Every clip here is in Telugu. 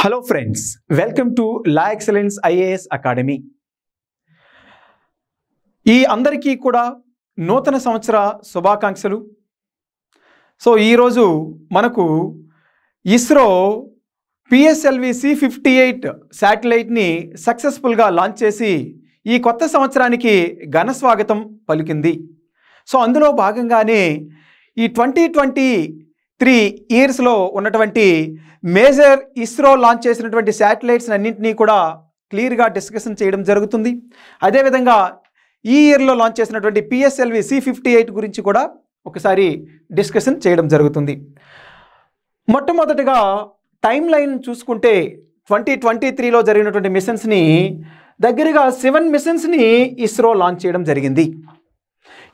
Hello friends, welcome to law excellence IAS academy. ఈ అందరికీ కూడా నూతన సంవత్సర శుభాకాంక్షలు. సో ఈరోజు మనకు ఇస్రో పిఎస్ఎల్వి C58 శాటిలైట్ని సక్సెస్ఫుల్గా లాంచ్ చేసి ఈ కొత్త సంవత్సరానికి ఘన స్వాగతం పలికింది. సో అందులో భాగంగానే ఈ 2023 ఇయర్స్లో ఉన్నటువంటి మేజర్ ఇస్రో లాంచ్ చేసినటువంటి శాటిలైట్స్ అన్నింటినీ కూడా క్లియర్గా డిస్కషన్ చేయడం జరుగుతుంది. అదేవిధంగా ఈ ఇయర్లో లాంచ్ చేసినటువంటి పిఎస్ఎల్వి C58 గురించి కూడా ఒకసారి డిస్కషన్ చేయడం జరుగుతుంది. మొట్టమొదటిగా టైమ్ లైన్ చూసుకుంటే 2023లో జరిగినటువంటి మిషన్స్ని దగ్గరగా 7 మిషన్స్ని ఇస్రో లాంచ్ చేయడం జరిగింది.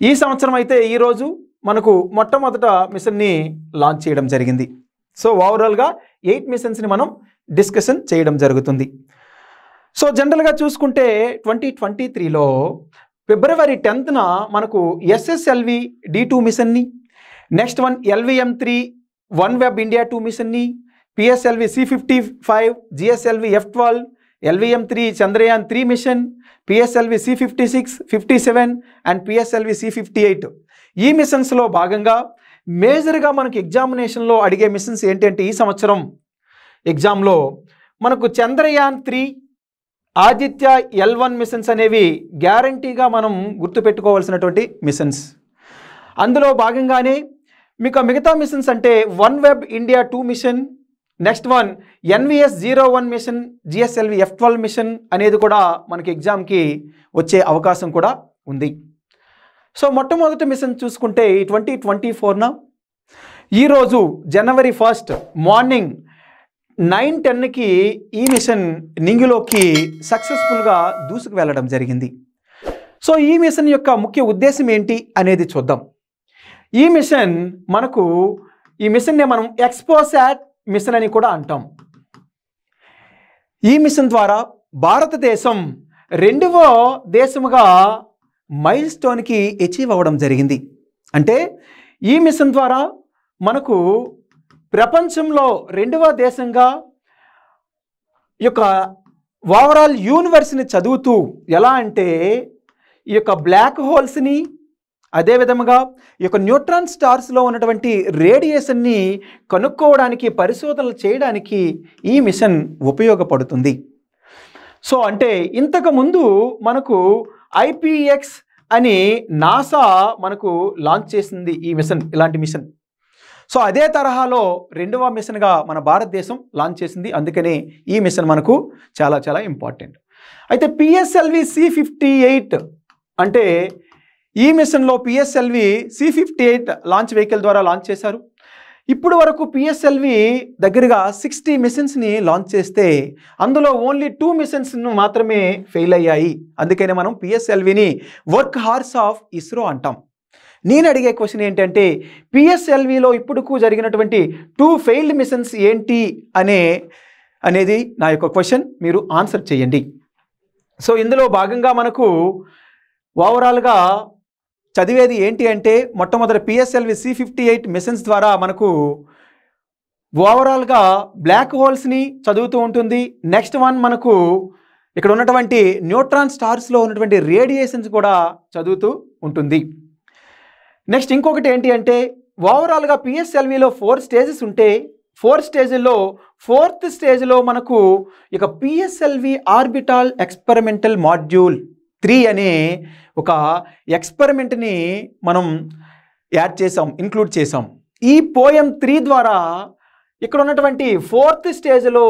ఈ సంవత్సరం అయితే ఈరోజు మనకు మొట్టమొదట మిషన్ని లాంచ్ చేయడం జరిగింది. సో ఓవరాల్గా 8 మిషన్స్ని మనం డిస్కషన్ చేయడం జరుగుతుంది. సో జనరల్గా చూసుకుంటే 2023లో ఫిబ్రవరి 10న మనకు SSLV D2 మిషన్ని, next one LVM-3 OneWeb India 2 మిషన్ని, PSLV C55, GSLV F12, LVM-3 Chandrayaan 3 mission, PSLV C56, 57 and PSLV C58. ఈ మిషన్స్లో భాగంగా మేజర్గా మనకు ఎగ్జామినేషన్లో అడిగే మిషన్స్ ఏంటంటే ఈ సంవత్సరం ఎగ్జామ్లో మనకు చంద్రయాన్ 3, ఆదిత్య L1 మిషన్స్ అనేవి గ్యారంటీగా మనం గుర్తుపెట్టుకోవాల్సినటువంటి మిషన్స్. అందులో భాగంగానే మీకు మిగతా మిషన్స్ అంటే OneWeb India 2 mission, next one NVS-01 mission, GSLV F12 mission అనేది కూడా మనకి ఎగ్జామ్కి వచ్చే అవకాశం కూడా ఉంది. సో మొట్టమొదటి మిషన్ చూసుకుంటే 2024న ఈరోజు జనవరి 1 మార్నింగ్ 9:10కి ఈ మిషన్ నింగిలోకి సక్సెస్ఫుల్గా దూసుకు వెళ్ళడం జరిగింది. సో ఈ మిషన్ యొక్క ముఖ్య ఉద్దేశం ఏంటి అనేది చూద్దాం. ఈ మిషన్ని మనం ఎక్స్పోసాట్ మిషన్ అని కూడా అంటాం. ఈ మిషన్ ద్వారా భారతదేశం 2వ దేశముగా మైల్ స్టోన్కి అచీవ్ అవ్వడం జరిగింది. అంటే ఈ మిషన్ ద్వారా మనకు ప్రపంచంలో 2వ దేశంగా ఈ యొక్క ఓవరాల్ యూనివర్స్ని చదువుతూ ఎలా అంటే ఈ యొక్క బ్లాక్ హోల్స్ని, అదేవిధంగా ఈ యొక్క న్యూట్రాన్ స్టార్స్లో ఉన్నటువంటి రేడియేషన్ని కనుక్కోవడానికి, పరిశోధనలు చేయడానికి ఈ మిషన్ ఉపయోగపడుతుంది. సో అంటే ఇంతకుముందు మనకు IPX అని నాసా మనకు లాంచ్ చేసింది ఈ మిషన్, ఇలాంటి మిషన్. సో అదే తరహాలో 2వ మిషన్గా మన భారతదేశం లాంచ్ చేసింది. అందుకనే ఈ మిషన్ మనకు చాలా చాలా ఇంపార్టెంట్. అయితే PSLV C58 అంటే ఈ మిషన్లో PSLV C58 లాంచ్ వెహికల్ ద్వారా లాంచ్ చేశారు. ఇప్పుడు వరకు PSLV దగ్గరగా 60 మిషన్స్ని లాంచ్ చేస్తే అందులో ఓన్లీ 2 మిషన్స్ మాత్రమే ఫెయిల్ అయ్యాయి. అందుకనే మనం PSLVని వర్క్ హార్స్ ఆఫ్ ఇస్రో అంటాం. నేను అడిగే క్వశ్చన్ ఏంటంటే PSLVలో ఇప్పుడుకు జరిగినటువంటి 2 ఫెయిల్డ్ మిషన్స్ ఏంటి అనేది నా యొక్క క్వశ్చన్. మీరు ఆన్సర్ చేయండి. సో ఇందులో భాగంగా మనకు ఓవరాల్గా చదివేది ఏంటి అంటే మొట్టమొదటి PSLV C58 మిషన్స్ ద్వారా మనకు ఓవరాల్గా బ్లాక్ హోల్స్ని చదువుతూ ఉంటుంది. నెక్స్ట్ వన్ మనకు ఇక్కడ ఉన్నటువంటి న్యూట్రాన్ స్టార్స్లో ఉన్నటువంటి రేడియేషన్స్ కూడా చదువుతూ ఉంటుంది. నెక్స్ట్ ఇంకొకటి ఏంటి అంటే ఓవరాల్గా PSLVలో 4 స్టేజెస్ ఉంటే 4 స్టేజ్లో 4th స్టేజ్లో మనకు ఇక PSLV ఆర్బిటాల్ ఎక్స్పెరిమెంటల్ మాడ్యూల్ 3 అనే ఒక ఎక్స్పెరిమెంట్ని మనం యాడ్ చేసాం, ఇంక్లూడ్ చేసాం. ఈ పోయం 3 ద్వారా ఇక్కడ ఉన్నటువంటి 4th స్టేజ్లో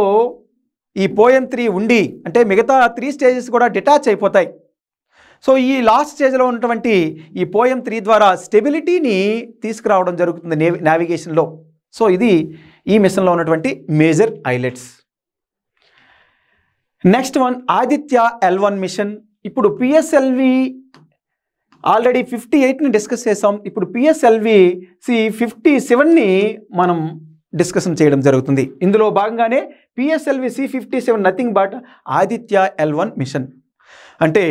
ఈ పోయం 3 ఉండి అంటే మిగతా 3 స్టేజెస్ కూడా డిటాచ్ అయిపోతాయి. సో ఈ లాస్ట్ స్టేజ్లో ఉన్నటువంటి ఈ పోయం 3 ద్వారా స్టెబిలిటీని తీసుకురావడం జరుగుతుంది నావిగేషన్లో. సో ఇది ఈ మిషన్లో ఉన్నటువంటి major highlights. Next one Aditya L1 mission. ఇప్పుడు PSLV ఆల్రెడీ 58ని డిస్కస్ చేసాం. ఇప్పుడు PSLV C57ని మనం డిస్కషన్ చేయడం జరుగుతుంది. ఇందులో భాగంగానే PSLV C57 nothing but Aditya L1 mission. అంటే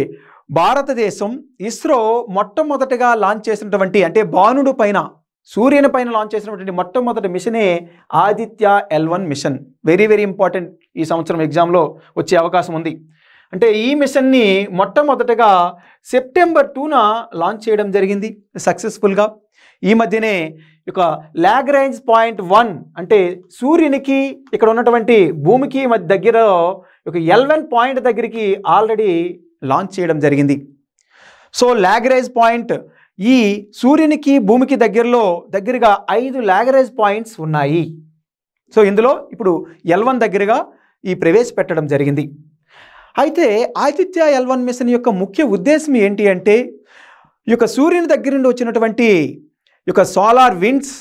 భారతదేశం ఇస్రో మొట్టమొదటగా లాంచ్ చేసినటువంటి అంటే భానుడు పైన సూర్యుని పైన లాంచ్ చేసినటువంటి మొట్టమొదటి మిషనే Aditya L1 mission. Very very important, ఈ సంవత్సరం ఎగ్జామ్లో వచ్చే అవకాశం ఉంది. అంటే ఈ మిషన్ని మొట్టమొదటగా సెప్టెంబర్ 2న లాంచ్ చేయడం జరిగింది సక్సెస్ఫుల్గా. ఈ మధ్యనే ఇక లాగ్రాంజ్ పాయింట్ 1 అంటే సూర్యునికి ఇక్కడ ఉన్నటువంటి భూమికి మధ్య దగ్గర ఒక L1 పాయింట్ దగ్గరికి ఆల్రెడీ లాంచ్ చేయడం జరిగింది. సో లాగ్రాంజ్ పాయింట్ ఈ సూర్యునికి భూమికి దగ్గరగా 5 లాగ్రాంజ్ పాయింట్స్ ఉన్నాయి. సో ఇందులో ఇప్పుడు L1 దగ్గరగా ఈ ప్రవేశపెట్టడం జరిగింది. అయితే ఆదిత్య L1 మిషన్ యొక్క ముఖ్య ఉద్దేశం ఏంటి అంటే ఈ యొక్క సూర్యుని దగ్గర నుండి వచ్చినటువంటి ఈ యొక్క సోలార్ విండ్స్,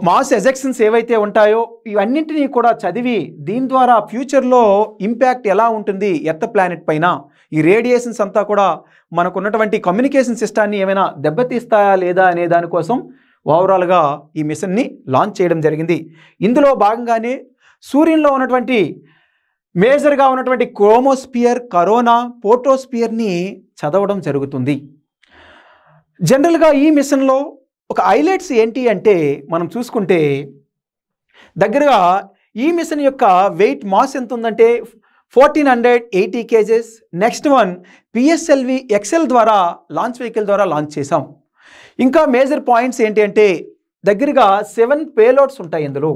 మాస్ ఎజెక్షన్స్ ఏవైతే ఉంటాయో ఇవన్నింటినీ కూడా చదివి దీని ద్వారా ఫ్యూచర్లో ఇంపాక్ట్ ఎలా ఉంటుంది ఎర్త్ ప్లానెట్ పైన, ఈ రేడియేషన్స్ అంతా కూడా మనకు ఉన్నటువంటి కమ్యూనికేషన్ సిస్టాన్ని ఏమైనా దెబ్బతీస్తాయా లేదా అనే దానికోసం ఓవరాల్గా ఈ మిషన్ని లాంచ్ చేయడం జరిగింది. ఇందులో భాగంగానే సూర్యునిలో ఉన్నటువంటి మేజర్గా ఉన్నటువంటి క్రోమోస్పియర్, కరోనా, ఫోటోస్పియర్ని చదవడం జరుగుతుంది. జనరల్గా ఈ మిషన్లో ఒక హైలైట్స్ ఏంటి అంటే మనం చూసుకుంటే దగ్గరగా ఈ మిషన్ యొక్క వెయిట్ మాస్ ఎంత ఉందంటే 1480 kgs. Next one PSLV XL ద్వారా లాంచ్ వెహికల్ ద్వారా లాంచ్ చేసాం. ఇంకా మేజర్ పాయింట్స్ ఏంటి అంటే దగ్గరగా 7 పేలోడ్స్ ఉంటాయి ఇందులో.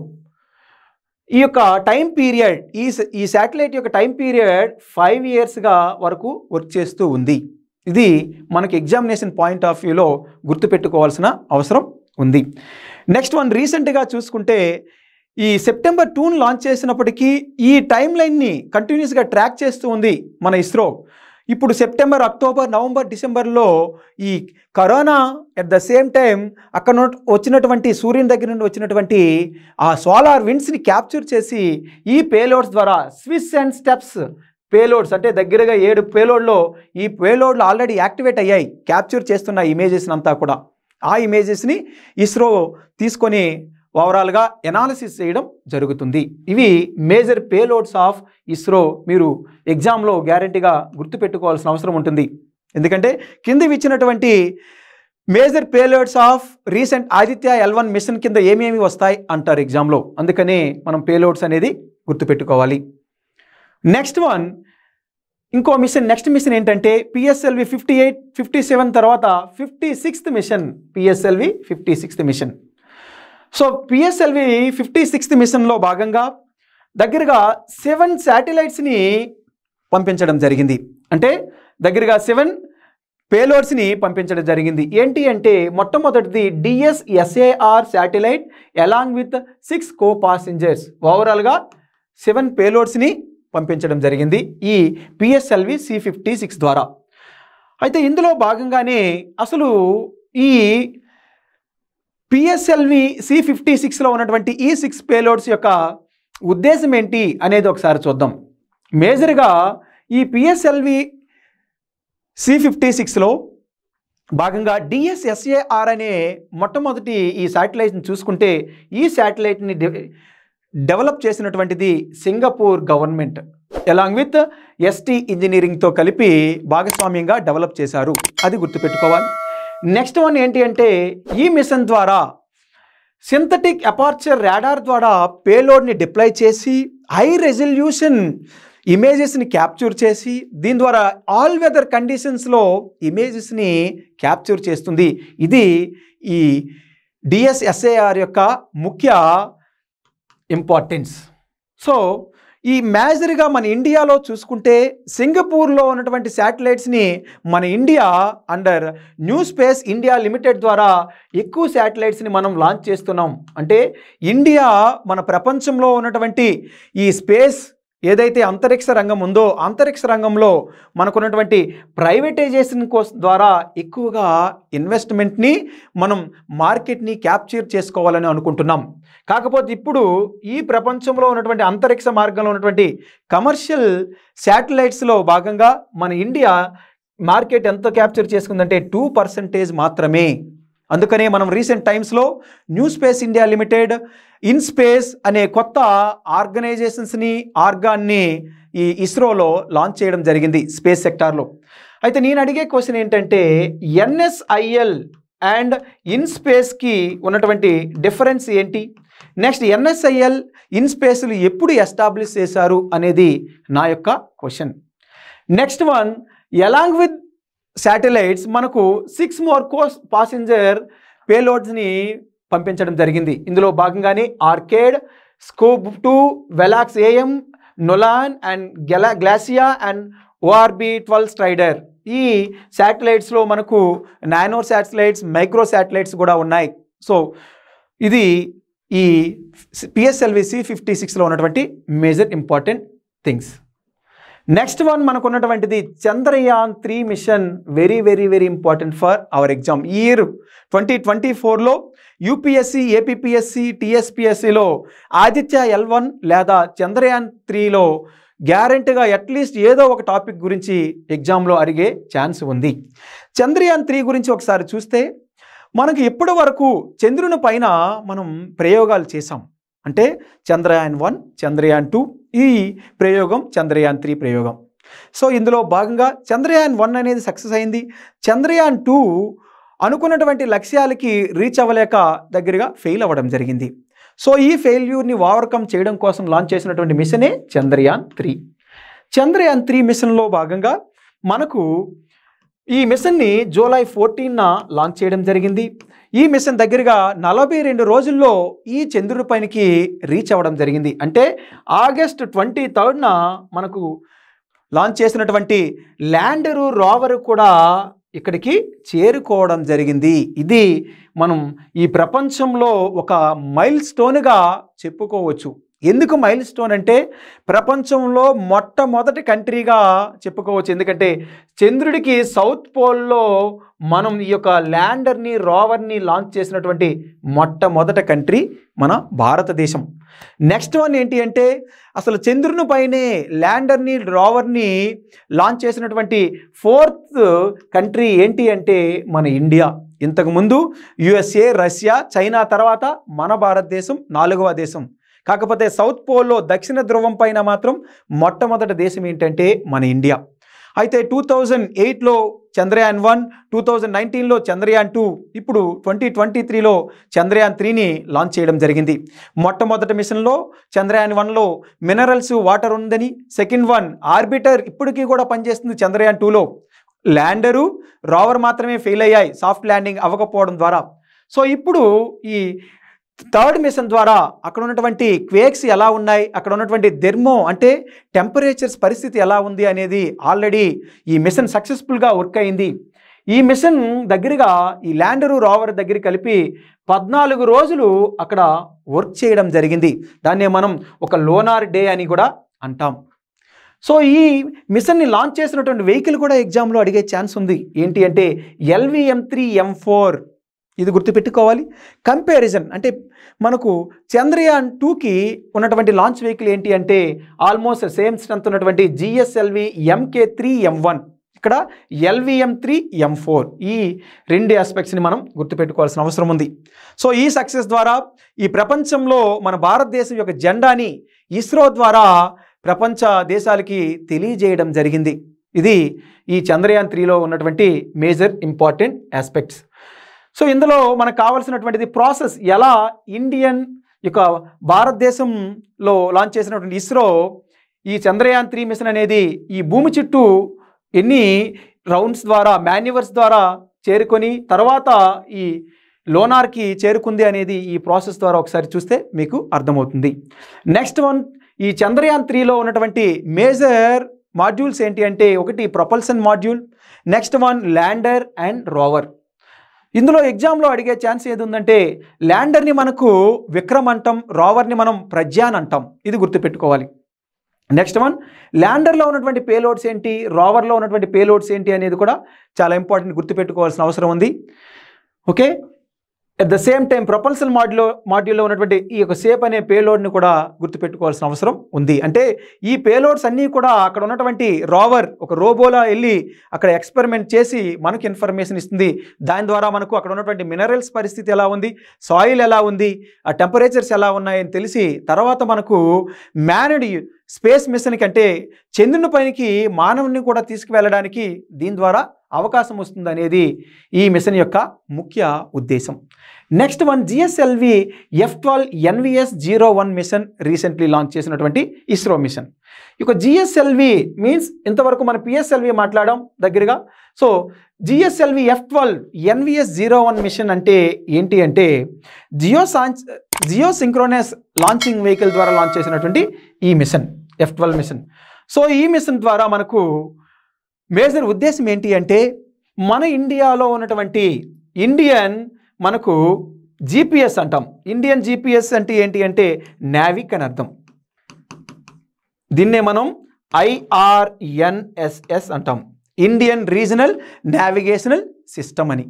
ఈ యొక్క టైం పీరియడ్ ఈ శాటిలైట్ యొక్క టైం పీరియడ్ 5 ఇయర్స్గా వరకు వర్క్ చేస్తూ ఉంది. ఇది మనకి ఎగ్జామినేషన్ పాయింట్ ఆఫ్ వ్యూలో గుర్తుపెట్టుకోవాల్సిన అవసరం ఉంది. నెక్స్ట్ వన్ రీసెంట్గా చూసుకుంటే ఈ సెప్టెంబర్ 2ను లాంచ్ చేసినప్పటికీ ఈ టైం లైన్ని కంటిన్యూస్గా ట్రాక్ చేస్తూ ఉంది మన ఇస్రో. ఇప్పుడు సెప్టెంబర్, అక్టోబర్, నవంబర్, డిసెంబర్లో ఈ corona at the same time అక్కడ వచ్చినటువంటి సూర్యుని దగ్గర నుండి వచ్చినటువంటి ఆ సోలార్ విండ్స్ని క్యాప్చర్ చేసి ఈ పేలోడ్స్ ద్వారా స్విస్ అండ్ స్టెప్స్ పేలోడ్స్ అంటే దగ్గరగా 7 పేలోడ్లో ఈ పేలోడ్లు ఆల్రెడీ యాక్టివేట్ అయ్యాయి, క్యాప్చర్ చేస్తున్న ఇమేజెస్ని అంతా కూడా. ఆ ఇమేజెస్ని ఇస్రో తీసుకొని ఓవరాల్గా ఎనాలిసిస్ చేయడం జరుగుతుంది. ఇవి మేజర్ పేలోడ్స్ ఆఫ్ ఇస్రో. మీరు ఎగ్జామ్లో గ్యారంటీగా గుర్తుపెట్టుకోవాల్సిన అవసరం ఉంటుంది. ఎందుకంటే కింద ఇచ్చినటువంటి major payloads of recent Aditya L1 mission కింద ఏమేమి వస్తాయి అంటారు ఎగ్జామ్లో. అందుకనే మనం పేలోడ్స్ అనేది గుర్తుపెట్టుకోవాలి. నెక్స్ట్ వన్ ఇంకో మిషన్, నెక్స్ట్ మిషన్ ఏంటంటే PSLV 58, 57 తర్వాత 56th mission PSLV 56th mission. So PSLV 56th మిషన్లో భాగంగా దగ్గరగా 7 శాటిలైట్స్ని పంపించడం జరిగింది. అంటే దగ్గరగా 7 పేలోడ్స్ని పంపించడం జరిగింది. ఏంటి అంటే మొట్టమొదటిది DSSAR satellite along with 6 co passengers. ఓవరాల్గా 7 పేలోడ్స్ని పంపించడం జరిగింది ఈ PSLV C56 ద్వారా. అయితే ఇందులో భాగంగానే అసలు ఈ PSLV C56లో ఉన్నటువంటి ఈ 6 పేలోడ్స్ యొక్క ఉద్దేశం ఏంటి అనేది ఒకసారి చూద్దాం. మేజర్గా ఈ PSLV C56లో భాగంగా DSSAR అనే మొట్టమొదటి ఈ శాటిలైట్ని చూసుకుంటే ఈ శాటిలైట్ని డెవలప్ చేసినటువంటిది Singapore government along with ST ఇంజనీరింగ్తో కలిపి భాగస్వామ్యంగా డెవలప్ చేశారు, అది గుర్తుపెట్టుకోవాలి. నెక్స్ట్ వన్ ఏంటి అంటే ఈ మిషన్ ద్వారా సింథటిక్ అపార్చర్ రాడార్ ద్వారా పేలోడ్ని డిప్లాయ్ చేసి హై రెజల్యూషన్ ఇమేజెస్ని క్యాప్చర్ చేసి దీని ద్వారా ఆల్ వెదర్ కండిషన్స్లో ఇమేజెస్ని క్యాప్చర్ చేస్తుంది. ఇది ఈ DSSAR యొక్క ముఖ్య ఇంపార్టెన్స్. సో ఈ మేజర్గా మన ఇండియాలో చూసుకుంటే సింగపూర్లో ఉన్నటువంటి శాటిలైట్స్ని మన India under new space India limited ద్వారా ఎక్కువ శాటిలైట్స్ని మనం లాంచ్ చేస్తున్నాం. అంటే ఇండియా మన ప్రపంచంలో ఉన్నటువంటి ఈ స్పేస్ ఏదైతే అంతరిక్ష రంగం ఉందో అంతరిక్ష రంగంలో మనకున్నటువంటి ప్రైవేటైజేషన్ ద్వారా ఎక్కువగా ఇన్వెస్ట్మెంట్ని మనం మార్కెట్ని క్యాప్చర్ చేసుకోవాలని అనుకుంటున్నాం. కాకపోతే ఇప్పుడు ఈ ప్రపంచంలో ఉన్నటువంటి అంతరిక్ష మార్గంలో ఉన్నటువంటి కమర్షియల్ శాటిలైట్స్లో భాగంగా మన ఇండియా మార్కెట్ ఎంత క్యాప్చర్ చేసుకుందంటే 2% మాత్రమే. అందుకనే మనం రీసెంట్ టైమ్స్లో new space India limited in space అనే కొత్త ఆర్గాన్ని ఈ ఇస్రోలో లాంచ్ చేయడం జరిగింది స్పేస్ సెక్టార్లో. అయితే నేను అడిగే క్వశ్చన్ ఏంటంటే NSIL అండ్ ఇన్ స్పేస్కి ఉన్నటువంటి డిఫరెన్స్ ఏంటి, నెక్స్ట్ ఎన్ఎస్ఐఎల్ ఇన్ స్పేస్లు ఎప్పుడు ఎస్టాబ్లిష్ చేశారు అనేది నా యొక్క question. Next one, along with satellites మనకు 6 more పాసెంజర్ పేలోడ్స్ని పంపించడం జరిగింది. ఇందులో భాగంగానే ARCADE, SCOOB 2, VELOX AM, NuLIoN and Galassia and ORB-12 Strider. ఈ శాటిలైట్స్లో మనకు నానో శాటిలైట్స్, మైక్రో శాటిలైట్స్ కూడా ఉన్నాయి. సో ఇది ఈ PSLV C56లో ఉన్నటువంటి major important things. Next one మనకు ఉన్నటువంటిది Chandrayaan 3 mission. Very very very important for our exam. ఈ ఇయర్ 2024లో UPSC, APPSC, TSPSCలో ఆదిత్య L1 లేదా చంద్రయాన్ 3లో గ్యారెంటీగా అట్లీస్ట్ ఏదో ఒక టాపిక్ గురించి ఎగ్జామ్లో అడిగే ఛాన్స్ ఉంది. చంద్రయాన్ 3 గురించి ఒకసారి చూస్తే మనకు ఇప్పటి వరకు చంద్రుని పైన మనం ప్రయోగాలు చేసాం. అంటే చంద్రయాన్ 1, చంద్రయాన్ 2, ఈ ప్రయోగం చంద్రయాన్ 3 ప్రయోగం. సో ఇందులో భాగంగా చంద్రయాన్ 1 అనేది సక్సెస్ అయింది. చంద్రయాన్ 2 అనుకున్నటువంటి లక్ష్యాలకి రీచ్ అవ్వలేక దగ్గరగా ఫెయిల్ అవ్వడం జరిగింది. సో ఈ ఫెయిల్యూర్ని ఓవర్కమ్ చేయడం కోసం లాంచ్ చేసినటువంటి మిషనే చంద్రయాన్ 3. చంద్రయాన్ 3 మిషన్లో భాగంగా మనకు ఈ మిషన్ని జూలై 14న లాంచ్ చేయడం జరిగింది. ఈ మిషన్ దగ్గరగా 42 రోజుల్లో ఈ చంద్రుడి పైనకి రీచ్ అవ్వడం జరిగింది. అంటే ఆగస్ట్ 23న మనకు లాంచ్ చేసినటువంటి ల్యాండరు, రోవరు కూడా ఇక్కడికి చేరుకోవడం జరిగింది. ఇది మనం ఈ ప్రపంచంలో ఒక మైల్ స్టోన్గా చెప్పుకోవచ్చు. ఎందుకు మైల్ స్టోన్ అంటే ప్రపంచంలో మొట్టమొదటి కంట్రీగా చెప్పుకోవచ్చు. ఎందుకంటే చంద్రుడికి సౌత్ పోల్లో మనం ఈ యొక్క ల్యాండర్ని, రోవర్ని లాంచ్ చేసినటువంటి మొట్టమొదటి కంట్రీ మన భారతదేశం. నెక్స్ట్ వన్ ఏంటి అంటే అసలు చంద్రుని పైనే ల్యాండర్ని, రోవర్ని లాంచ్ చేసినటువంటి 4th కంట్రీ ఏంటి అంటే మన ఇండియా. ఇంతకుముందు USA, రష్యా, చైనా తర్వాత మన భారతదేశం 4వ దేశం. కాకపోతే సౌత్ పోల్లో దక్షిణ ధ్రువం పైన మాత్రం మొట్టమొదటి దేశం ఏంటంటే మన ఇండియా. అయితే 2008లో చంద్రయాన్ 1, 2019లో చంద్రయాన్ 2, ఇప్పుడు 2023లో చంద్రయాన్ 3ని లాంచ్ చేయడం జరిగింది. మొట్టమొదటి మిషన్లో చంద్రయాన్ 1లో మినరల్స్, వాటర్ ఉందని, సెకండ్ వన్ ఆర్బిటర్ ఇప్పటికీ కూడా పనిచేస్తుంది చంద్రయాన్ 2లో. ల్యాండరు, రోవర్ మాత్రమే ఫెయిల్ అయ్యాయి సాఫ్ట్ ల్యాండింగ్ అవ్వకపోవడం ద్వారా. సో ఇప్పుడు ఈ 3rd మిషన్ ద్వారా అక్కడ ఉన్నటువంటి క్వేక్స్ ఎలా ఉన్నాయి, అక్కడ ఉన్నటువంటి థెర్మో అంటే టెంపరేచర్స్ పరిస్థితి ఎలా ఉంది అనేది ఆల్రెడీ ఈ మిషన్ సక్సెస్ఫుల్గా వర్క్ అయింది. ఈ మిషన్ దగ్గరగా ఈ ల్యాండరు, రోవర్ దగ్గర కలిపి 14 రోజులు అక్కడ వర్క్ చేయడం జరిగింది. దాన్నే మనం ఒక లోనార్ డే అని కూడా అంటాం. సో ఈ మిషన్ని లాంచ్ చేసినటువంటి వెహికల్ కూడా ఎగ్జామ్లో అడిగే ఛాన్స్ ఉంది. ఏంటి అంటే LVM-3M4. ఇది గుర్తుపెట్టుకోవాలి. కంపారిజన్ అంటే మనకు చంద్రయాన్ 2కి ఉన్నటువంటి లాంచ్ వెహికల్ ఏంటి అంటే ఆల్మోస్ట్ సేమ్ స్ట్రెంత్ ఉన్నటువంటి GSLV MK3M1, ఇక్కడ LVM-3M4. ఈ 2 ఆస్పెక్ట్స్ని మనం గుర్తుపెట్టుకోవాల్సిన అవసరం ఉంది. సో ఈ సక్సెస్ ద్వారా ఈ ప్రపంచంలో మన భారతదేశం యొక్క జెండాని ఇస్రో ద్వారా ప్రపంచ దేశాలకి తెలియజేయడం జరిగింది. ఇది ఈ చంద్రయాన్ 3లో ఉన్నటువంటి మేజర్ ఇంపార్టెంట్ ఆస్పెక్ట్స్. సో ఇందులో మనకు కావాల్సినటువంటిది ప్రాసెస్ ఎలా ఇండియన్ యొక్క భారతదేశంలో లాంచ్ చేసినటువంటి ఇస్రో ఈ చంద్రయాన్ 3 మిషన్ అనేది ఈ భూమి చుట్టూ ఎన్ని రౌండ్స్ ద్వారా, మాన్యువర్స్ ద్వారా చేరుకొని తర్వాత ఈ లోనార్కి చేరుకుంది అనేది ఈ ప్రాసెస్ ద్వారా ఒకసారి చూస్తే మీకు అర్థమవుతుంది. నెక్స్ట్ వన్, ఈ చంద్రయాన్ 3లో ఉన్నటువంటి మేజర్ మాడ్యూల్స్ ఏంటి అంటే ఒకటి propulsion module, next one lander and rover. ఇందులో ఎగ్జామ్లో అడిగే ఛాన్స్ ఏది ఉందంటే ల్యాండర్ని మనకు విక్రమ్ అంటాం, రోవర్ని మనం ప్రజ్ఞాన్ అంటాం. ఇది గుర్తుపెట్టుకోవాలి. నెక్స్ట్ వన్, ల్యాండర్లో ఉన్నటువంటి పేలోడ్స్ ఏంటి, రోవర్లో ఉన్నటువంటి పేలోడ్స్ ఏంటి అనేది కూడా చాలా ఇంపార్టెంట్, గుర్తుపెట్టుకోవాల్సిన అవసరం ఉంది. Okay, at the same time propulsion మాడ్యూల్లో ఉన్నటువంటి ఈ యొక్క సేప్ అనే పేలోడ్ని కూడా గుర్తుపెట్టుకోవాల్సిన అవసరం ఉంది. అంటే ఈ పేలోడ్స్ అన్నీ కూడా అక్కడ ఉన్నటువంటి రోవర్ ఒక రోబోలా వెళ్ళి అక్కడ ఎక్స్పెరిమెంట్ చేసి మనకు ఇన్ఫర్మేషన్ ఇస్తుంది. దాని ద్వారా మనకు అక్కడ ఉన్నటువంటి మినరల్స్ పరిస్థితి ఎలా ఉంది, సాయిల్ ఎలా ఉంది, ఆ టెంపరేచర్స్ ఎలా ఉన్నాయని తెలిసి తర్వాత మనకు మ్యాన్డ్ స్పేస్ మిషన్కి అంటే చంద్రుని పైనకి మానవుని కూడా తీసుకువెళ్ళడానికి దీని ద్వారా అవకాశం వస్తుంది అనేది ఈ మిషన్ యొక్క ముఖ్య ఉద్దేశం. Next one, GSLV F-12 NVS-01 mission recently launch చేసినటువంటి ఇస్రో మిషన్. ఇక జిఎస్ఎల్వి మీన్స్ ఇంతవరకు మన పిఎస్ఎల్వి మాట్లాడాం దగ్గరగా. So GSLV F-12 NVS-01 machine అంటే ఏంటి అంటే జియో సింక్రోనస్ లాంచింగ్ వెహికల్ ద్వారా లాంచ్ చేసినటువంటి ఈ మిషన్ F-12 మిషన్. సో ఈ మిషన్ ద్వారా మనకు మేజర్ ఉద్దేశం ఏంటి అంటే మన ఇండియాలో ఉన్నటువంటి మనకు జిపిఎస్ అంటాం. ఇండియన్ జిపిఎస్ అంటే ఏంటి అంటే నావిక్ అని అర్థం. దీన్నే మనం IRNSS అంటాం, ఇండియన్ రీజనల్ నావిగేషనల్ సిస్టమ్ అని.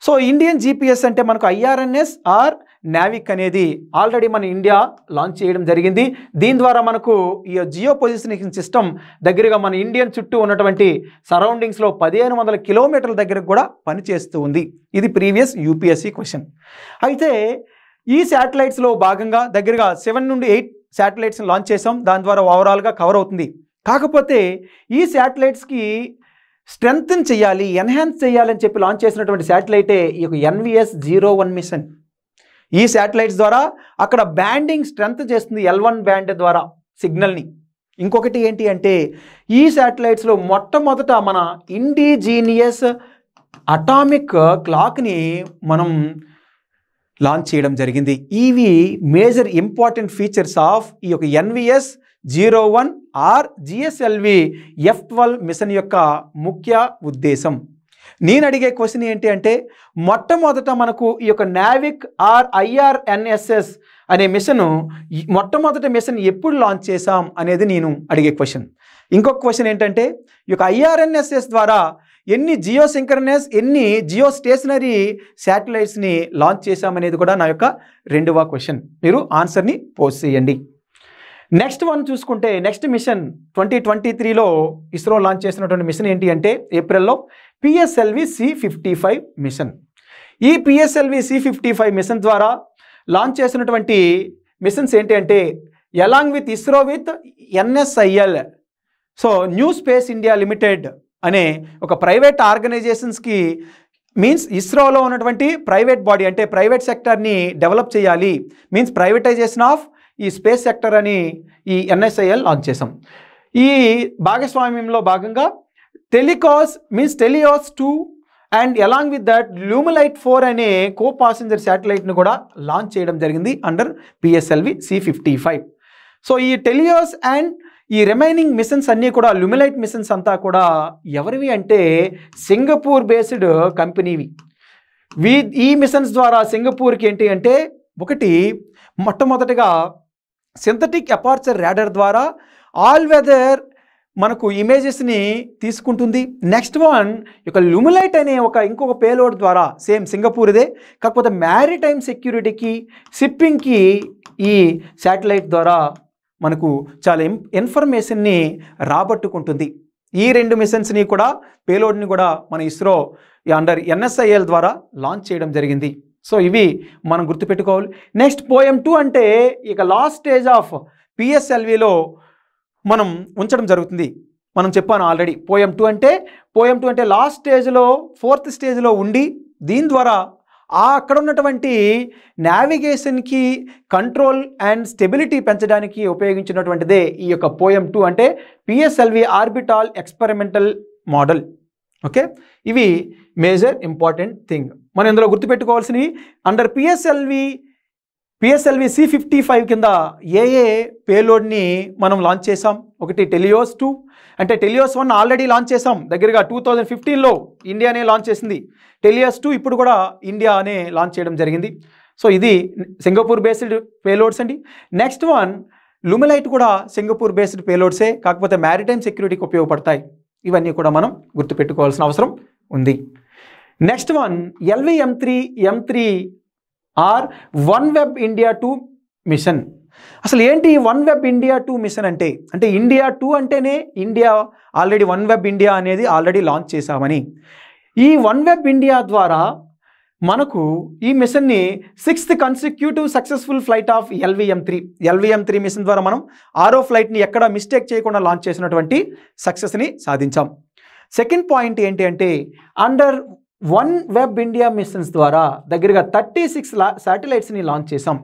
సో ఇండియన్ జిపిఎస్ అంటే మనకు IRNS ఆర్ నావిక్ అనేది ఆల్రెడీ మన ఇండియా లాంచ్ చేయడం జరిగింది. దీని ద్వారా మనకు ఈ జియో పొజిషనింగ్ సిస్టమ్ దగ్గరగా మన ఇండియన్ చుట్టూ ఉన్నటువంటి సరౌండింగ్స్లో 1500 కిలోమీటర్ల దగ్గరకు కూడా పనిచేస్తూ ఉంది. ఇది ప్రీవియస్ యూపీఎస్సీ క్వశ్చన్. అయితే ఈ శాటిలైట్స్లో భాగంగా దగ్గరగా 7 నుండి 8 శాటిలైట్స్ని లాంచ్ చేసాం. దాని ద్వారా ఓవరాల్గా కవర్ అవుతుంది. కాకపోతే ఈ శాటిలైట్స్కి స్ట్రెంగ్తన్ చేయాలి, ఎన్హాన్స్ చేయాలని చెప్పి లాంచ్ చేసినటువంటి శాటిలైటే ఈ యొక్క NVS-01 మిషన్. ఈ శాటిలైట్స్ ద్వారా అక్కడ బ్యాండింగ్ స్ట్రెంగ్త్ చేస్తుంది L1 బ్యాండ్ ద్వారా సిగ్నల్ని. ఇంకొకటి ఏంటి అంటే ఈ శాటిలైట్స్లో మొట్టమొదట మన ఇండిజీనియస్ అటామిక్ క్లాక్ని మనం లాంచ్ చేయడం జరిగింది. ఇవి మేజర్ ఇంపార్టెంట్ ఫీచర్స్ ఆఫ్ ఈ యొక్క NVS-01 are GSLV F-12 machine యొక్క ముఖ్య ఉద్దేశం. నేను అడిగే క్వశ్చన్ ఏంటి అంటే మొట్టమొదట మనకు ఈ యొక్క నావిక్ ఆర్ IRNSS అనే మిషన్ మొట్టమొదటి మిషన్ ఎప్పుడు లాంచ్ చేసాం అనేది నేను అడిగే క్వశ్చన్. ఇంకొక క్వశ్చన్ ఏంటంటే ఈ యొక్క IRNSS ద్వారా ఎన్ని జియో సింక్రనస్ ఎన్ని జియో స్టేషనరీ శాటిలైట్స్ని లాంచ్ చేశామనేది కూడా నా యొక్క రెండవ క్వశ్చన్. మీరు ఆన్సర్ని పోస్ట్ చేయండి. నెక్స్ట్ వన్ చూసుకుంటే నెక్స్ట్ మిషన్ 2023లో ఇస్రో లాంచ్ చేసినటువంటి మిషన్ ఏంటి అంటే ఏప్రిల్లో PSLV C-55 మిషన్. ఈ PSLV C-55 మిషన్ ద్వారా లాంచ్ చేసినటువంటి మిషన్స్ ఏంటి అంటే along with ISRO with NSIL, so new space India limited అనే ఒక ప్రైవేట్ ఆర్గనైజేషన్స్కి మీన్స్ ఇస్రోలో ఉన్నటువంటి ప్రైవేట్ బాడీ అంటే ప్రైవేట్ సెక్టర్ని డెవలప్ చేయాలి మీన్స్ ప్రైవేటైజేషన్ ఆఫ్ ఈ స్పేస్ సెక్టర్ అని ఈ NSIL లాంచ్ చేసాం. ఈ భాగస్వామ్యంలో భాగంగా TeLEOS means TeLEOS 2 and along with that Lumelite 4 అనే కో పాసెంజర్ శాటిలైట్ను కూడా లాంచ్ చేయడం జరిగింది అండర్ PSLV C-55. సో ఈ టెలియాస్ అండ్ ఈ రిమైనింగ్ మిషన్స్ అన్నీ కూడా ల్యూమిలైట్ మిషన్స్ అంతా కూడా ఎవరివి అంటే సింగపూర్ బేస్డ్ కంపెనీవి. ఈ మిషన్స్ ద్వారా సింగపూర్కి ఏంటి అంటే ఒకటి మొట్టమొదటిగా సింథటిక్ అపార్చర్ రాడార్ ద్వారా ఆల్ వెదర్ మనకు ఇమేజెస్ని తీసుకుంటుంది. నెక్స్ట్ వన్ ఇక ల్యూమిలైట్ అనే ఇంకొక పేలోడ్ ద్వారా సేమ్ సింగపూర్దే కాకపోతే మ్యారిటైమ్ సెక్యూరిటీకి షిప్పింగ్కి ఈ శాటిలైట్ ద్వారా మనకు చాలా ఇన్ఫర్మేషన్ని రాబట్టుకుంటుంది. ఈ రెండు మిషన్స్ని కూడా పేలోడ్ని కూడా మన ఇస్రో అండర్ NSIL ద్వారా లాంచ్ చేయడం జరిగింది. సో ఇవి మనం గుర్తుపెట్టుకోవాలి. నెక్స్ట్ POEM 2 అంటే ఇక లాస్ట్ స్టేజ్ ఆఫ్ PSLVలో మనం ఉంచడం జరుగుతుంది. మనం చెప్పాను ఆల్రెడీ POEM 2 అంటే లాస్ట్ స్టేజ్లో 4th స్టేజ్లో ఉండి దీని ద్వారా అక్కడ ఉన్నటువంటి నావిగేషన్కి కంట్రోల్ అండ్ స్టెబిలిటీ పెంచడానికి ఉపయోగించినటువంటిదే ఈ యొక్క POEM 2 అంటే PSLV orbital experimental model. Okay, ఇవి మేజర్ ఇంపార్టెంట్ థింగ్ మనం ఇందులో గుర్తుపెట్టుకోవాల్సినవి. అండర్ PSLV C-55 కింద ఏ పేలోడ్ని మనం లాంచ్ చేసాం. ఒకటి టెలియాస్ 2 అంటే టెలియాస్ 1 ఆల్రెడీ లాంచ్ చేసాం దగ్గరగా 2015లో ఇండియానే లాంచ్ చేసింది. టెలియాస్ 2 ఇప్పుడు కూడా ఇండియానే లాంచ్ చేయడం జరిగింది. సో ఇది సింగపూర్ బేస్డ్ పేలోడ్స్ అండి. నెక్స్ట్ వన్ ల్యూమిలైట్ కూడా సింగపూర్ బేస్డ్ పేలోడ్సే కాకపోతే మ్యారిటైమ్ సెక్యూరిటీకి ఉపయోగపడతాయి. ఇవన్నీ కూడా మనం గుర్తుపెట్టుకోవాల్సిన అవసరం ఉంది. Next one LV-M3 or OneWeb India 2 mission. అసలు ఏంటి OneWeb India 2 మిషన్ అంటే ఇండియా 2 అంటేనే ఇండియా ఆల్రెడీ OneWeb India అనేది ఆల్రెడీ లాంచ్ చేశామని. ఈ OneWeb India ద్వారా మనకు ఈ మిషన్ని 6th consecutive successful flight of LV-M3 mission ద్వారా మనం 6వ ఫ్లైట్ని ఎక్కడ మిస్టేక్ చేయకుండా లాంచ్ చేసినటువంటి సక్సెస్ని సాధించాం. సెకండ్ పాయింట్ ఏంటి అంటే under one web India machines ద్వారా దగ్గరగా 36 శాటిలైట్స్ని లాంచ్ చేసాం.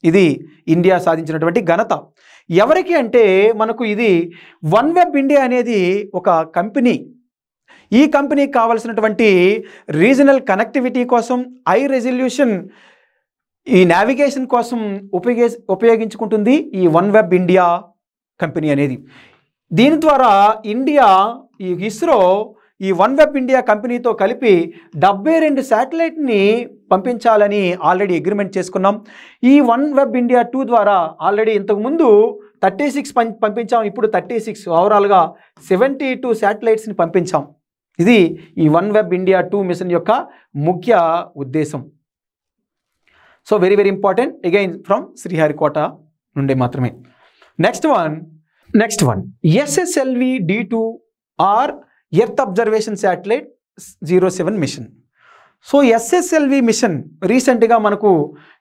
ఇది ఇండియా సాధించినటువంటి ఘనత. ఎవరికి అంటే మనకు ఇది వన్ వెబ్ ఇండియా అనేది ఒక కంపెనీ. ఈ కంపెనీకి కావాల్సినటువంటి రీజనల్ కనెక్టివిటీ కోసం, హై రెజల్యూషన్ ఈ నావిగేషన్ కోసం ఉపయోగించుకుంటుంది ఈ వన్ వెబ్ ఇండియా కంపెనీ అనేది. దీని ద్వారా ఇండియా ఈ ఇస్రో ఈ వన్ వెబ్ ఇండియా కంపెనీతో కలిపి 72 శాటిలైట్ని పంపించాలని ఆల్రెడీ అగ్రిమెంట్ చేసుకున్నాం. ఈ వన్ వెబ్ ఇండియా 2 ద్వారా ఆల్రెడీ ఇంతకుముందు 36 పంపించాం, ఇప్పుడు 36 ఓవరాల్గా 72 శాటిలైట్స్ని పంపించాం. ఇది ఈ వన్ వెబ్ ఇండియా 2 మిషన్ యొక్క ముఖ్య ఉద్దేశం. So very very important, again from Sriharikota నుండి మాత్రమే. Next one SSLV D2 or earth observation satellite 07 mission. So SSLV mission రీసెంట్గా మనకు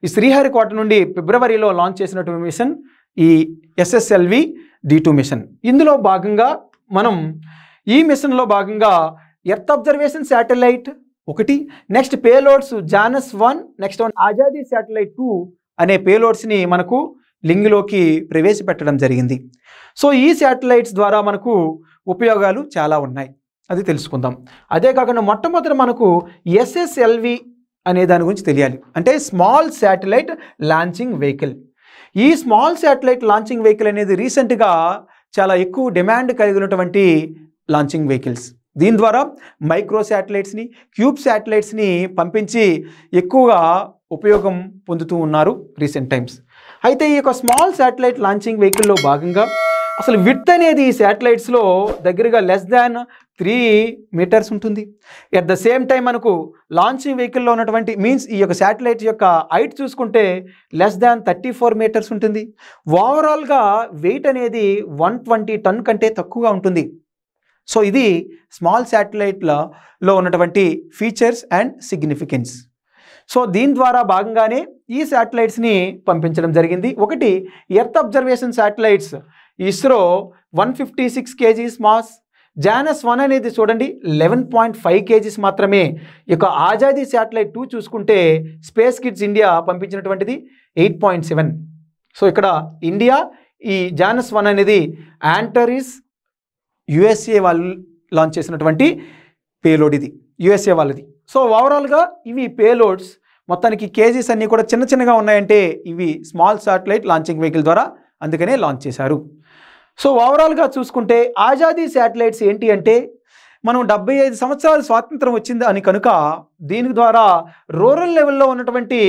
ఈ శ్రీహరికోట నుండి ఫిబ్రవరిలో లాంచ్ చేసినటువంటి మిషన్ ఈ SSLV D2 మిషన్. ఇందులో భాగంగా మనం ఈ మిషన్లో భాగంగా earth observation satellite 1, next payloads Janus 1, next Azadi satellite 2 అనే పేలోడ్స్ని మనకు లింగ్లోకి ప్రవేశపెట్టడం జరిగింది. సో ఈ శాటిలైట్స్ ద్వారా మనకు ఉపయోగాలు చాలా ఉన్నాయి, అది తెలుసుకుందాం. అదే కాకుండా మొట్టమొదటి మనకు SSLV అనే దాని గురించి తెలియాలి. అంటే స్మాల్ శాటిలైట్ లాంచింగ్ వెహికల్. ఈ స్మాల్ శాటిలైట్ లాంచింగ్ వెహికల్ అనేది రీసెంట్గా చాలా ఎక్కువ డిమాండ్ కలిగినటువంటి లాంచింగ్ వెహికల్స్. దీని ద్వారా మైక్రో శాటిలైట్స్ని, క్యూబ్ శాటిలైట్స్ని పంపించి ఎక్కువగా ఉపయోగం పొందుతూ ఉన్నారు రీసెంట్ టైమ్స్. అయితే ఈ యొక్క స్మాల్ శాటిలైట్ లాంచింగ్ వెహికల్లో భాగంగా అసలు విడ్త్ అనేది ఈ శాటిలైట్స్లో దగ్గరగా లెస్ దాన్ 3 మీటర్స్ ఉంటుంది. ఎట్ ద సేమ్ టైం మనకు లాంచింగ్ వెహికల్లో ఉన్నటువంటి మీన్స్ ఈ యొక్క శాటిలైట్ యొక్క హైట్ చూసుకుంటే లెస్ దాన్ 34 మీటర్స్ ఉంటుంది. ఓవరాల్గా వెయిట్ అనేది 120 టన్ కంటే తక్కువగా ఉంటుంది. సో ఇది స్మాల్ శాటిలైట్లలో ఉన్నటువంటి ఫీచర్స్ అండ్ సిగ్నిఫికెన్స్. సో దీని ద్వారా భాగంగానే ఈ శాటిలైట్స్ని పంపించడం జరిగింది. ఒకటి earth observation satellites ISRO 156 kgs mass. Janus 1 అనేది చూడండి 11.5 kgs మాత్రమే. ఇక ఆజాదీ శాటిలైట్ 2 చూసుకుంటే స్పేస్ కిడ్స్ ఇండియా పంపించినటువంటిది 8.7. సో ఇక్కడ ఇండియా ఈ జానస్ 1 అనేది యాంటరిస్ USA వాళ్ళు లాంచ్ చేసినటువంటి పేలోడ్, ఇది USA వాళ్ళది. సో ఓవరాల్గా ఇవి పేలోడ్స్ మొత్తానికి కేజీస్ అన్నీ కూడా చిన్న చిన్నగా ఉన్నాయంటే ఇవి స్మాల్ శాటిలైట్ లాంచింగ్ వెహికల్ ద్వారా అందుకనే లాంచ్ చేశారు. సో ఓవరాల్గా చూసుకుంటే ఆజాదీ శాటిలైట్స్ ఏంటి అంటే మనం 75 సంవత్సరాల స్వాతంత్రం వచ్చింది అని కనుక దీని ద్వారా రూరల్ లెవెల్లో ఉన్నటువంటి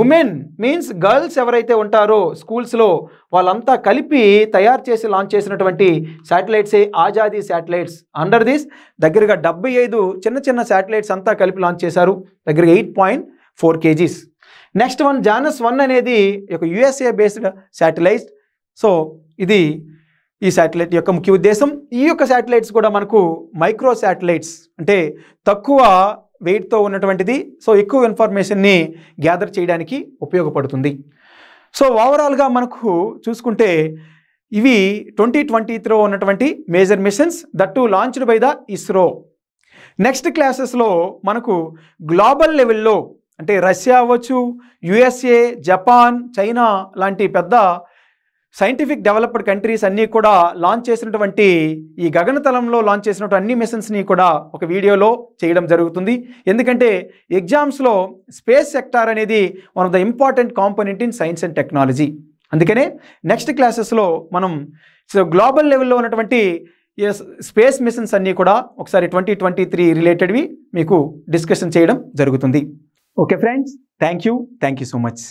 ఉమెన్ మీన్స్ గర్ల్స్ ఎవరైతే ఉంటారో స్కూల్స్లో వాళ్ళంతా కలిపి తయారు చేసి లాంచ్ చేసినటువంటి శాటిలైట్సే ఆజాదీ శాటిలైట్స్. అండర్ దిస్ దగ్గరగా 75 చిన్న చిన్న శాటిలైట్స్ అంతా కలిపి లాంచ్ చేశారు, దగ్గరగా 8.4 kgs. నెక్స్ట్ వన్ జానస్ 1 అనేది ఒక USA బేస్డ్ శాటిలైట్. సో ఇది ఈ శాటిలైట్ యొక్క ముఖ్య ఉద్దేశం. ఈ యొక్క శాటిలైట్స్ కూడా మనకు మైక్రో శాటిలైట్స్ అంటే తక్కువ వెయిట్తో ఉన్నటువంటిది. సో ఎక్కువ ఇన్ఫర్మేషన్ని గ్యాదర్ చేయడానికి ఉపయోగపడుతుంది. సో ఓవరాల్గా మనకు చూసుకుంటే ఇవి 2023లో ఉన్నటువంటి మేజర్ మిషన్స్, that to launched by the ISRO. Next క్లాసెస్లో మనకు గ్లోబల్ లెవెల్లో అంటే రష్యా అవ్వచ్చు, USA, జపాన్, చైనా లాంటి పెద్ద సైంటిఫిక్ డెవలప్డ్ కంట్రీస్ అన్నీ కూడా లాంచ్ చేసినటువంటి ఈ గగనతలంలో లాంచ్ చేసినటువంటి అన్ని మిషన్స్ని కూడా ఒక వీడియోలో చేయడం జరుగుతుంది. ఎందుకంటే ఎగ్జామ్స్లో స్పేస్ సెక్టార్ అనేది one of the important component in science and technology. అందుకనే నెక్స్ట్ క్లాసెస్లో మనం గ్లోబల్ లెవెల్లో ఉన్నటువంటి స్పేస్ మిషన్స్ అన్నీ కూడా ఒకసారి 2023 రిలేటెడ్వి మీకు డిస్కషన్ చేయడం జరుగుతుంది. Okay friends, thank you so much.